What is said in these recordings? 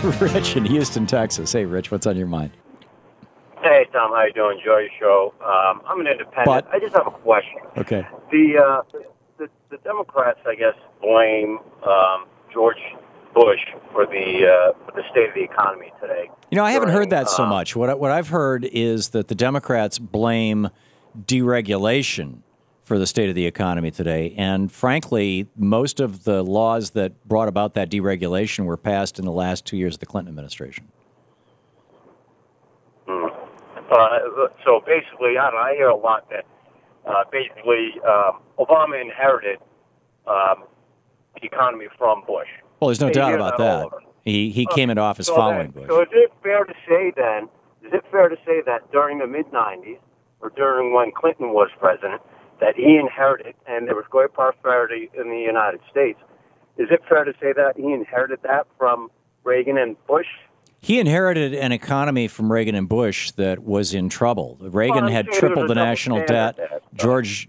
Rich in Houston, Texas. Hey, Rich, what's on your mind? Hey, Tom, how you doing? Enjoy your show. I'm an independent. I just have a question. Okay. The Democrats, I guess, blame George Bush for the state of the economy today. You know, I haven't heard that so much. What I've heard is that the Democrats blame deregulation for the state of the economy today. And frankly, most of the laws that brought about that deregulation were passed in the last 2 years of the Clinton administration. So basically, I hear a lot that Obama inherited the economy from Bush. Well, there's no doubt about that. He came into office following Bush. So is it fair to say then, that during the mid-'90s, or during when Clinton was president, that he inherited, and there was great prosperity in the United States, is it fair to say that he inherited that from Reagan and Bush? He inherited an economy from Reagan and Bush that was in trouble. Reagan had tripled the national debt. George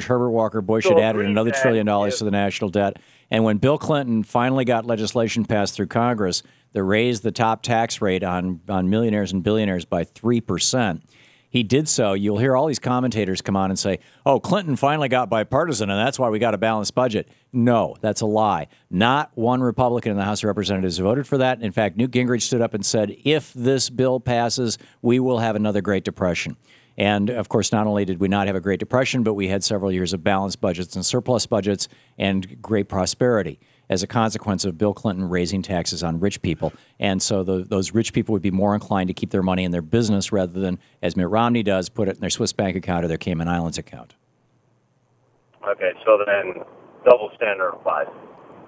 Herbert Walker Bush had added another $1 trillion to the national debt. And when Bill Clinton finally got legislation passed through Congress that raised the top tax rate on millionaires and billionaires by 3%, he did so. You'll hear all these commentators come on and say, oh, Clinton finally got bipartisan, and that's why we got a balanced budget. No, that's a lie. Not one Republican in the House of Representatives voted for that. In fact, Newt Gingrich stood up and said, if this bill passes, we will have another Great Depression. And, of course, not only did we not have a Great Depression, but we had several years of balanced budgets and surplus budgets and great prosperity as a consequence of Bill Clinton raising taxes on rich people. And so those rich people would be more inclined to keep their money in their business rather than, as Mitt Romney does, put it in their Swiss bank account or their Cayman Islands account. Okay, so then double standard applies.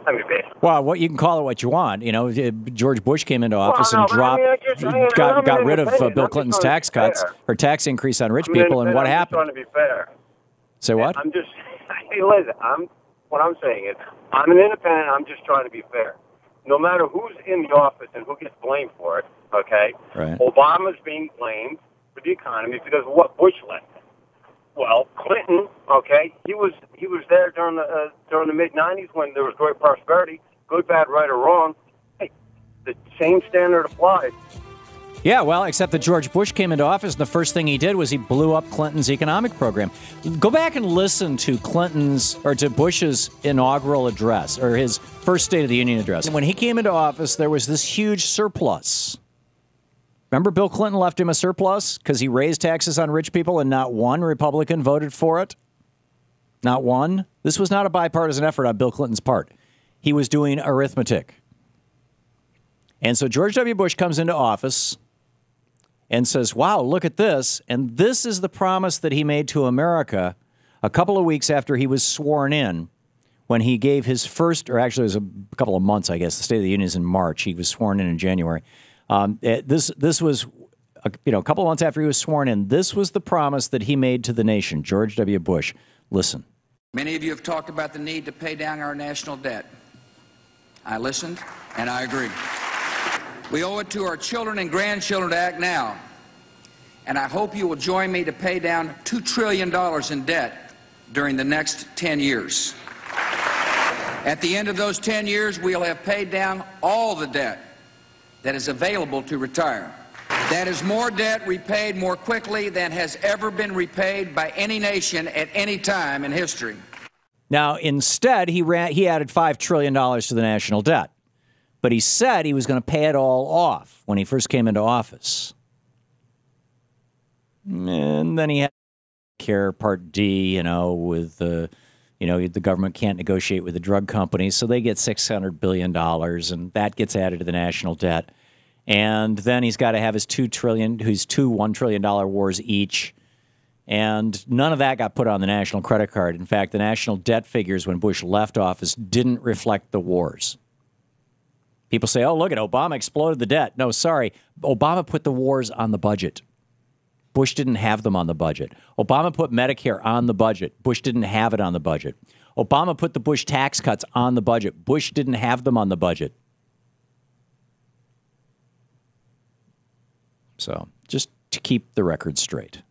I mean, basically. Well, you can call it what you want. You know, George Bush came into office and got rid of Bill Clinton's tax cuts or tax increase on rich people, and what happened? I'm just trying to be fair. Say what? Hey, listen, what I'm saying is, I'm an independent. I'm just trying to be fair. No matter who's in the office and who gets blamed for it, okay? Right. Obama's being blamed for the economy because of what Bush left. Well, Clinton, okay, he was there during the mid-'90s when there was great prosperity, good, bad, right, or wrong. Hey, the same standard applies. Yeah, well, except that George Bush came into office, and the first thing he did was he blew up Clinton's economic program. Go back and listen to to Bush's inaugural address, or his first State of the Union address. When he came into office, there was this huge surplus. Remember Bill Clinton left him a surplus because he raised taxes on rich people and not one Republican voted for it? Not one? This was not a bipartisan effort on Bill Clinton's part. He was doing arithmetic. And so George W. Bush comes into office and says, wow, look at this. And this is the promise that he made to America a couple of weeks after he was sworn in, when he gave his first, or actually it was a couple of months, I guess. The State of the Union is in March. He was sworn in January. This was, a couple of months after he was sworn in. This was the promise that he made to the nation, George W. Bush. Listen. Many of you have talked about the need to pay down our national debt. I listened, and I agree. We owe it to our children and grandchildren to act now. And I hope you will join me to pay down $2 trillion in debt during the next 10 years. At the end of those 10 years, we'll have paid down all the debt that is available to retire. That is more debt repaid more quickly than has ever been repaid by any nation at any time in history. Now, instead, he added $5 trillion to the national debt. But he said he was going to pay it all off when he first came into office. And then he had Care Part D, with the government can't negotiate with the drug companies, so they get $600 billion, and that gets added to the national debt. And then he's got to have his two $1 trillion wars each. And none of that got put on the national credit card. In fact, the national debt figures when Bush left office didn't reflect the wars. People say, oh, look at Obama exploded the debt. No, sorry. Obama put the wars on the budget. Bush didn't have them on the budget. Obama put Medicare on the budget. Bush didn't have it on the budget. Obama put the Bush tax cuts on the budget. Bush didn't have them on the budget. So just to keep the record straight.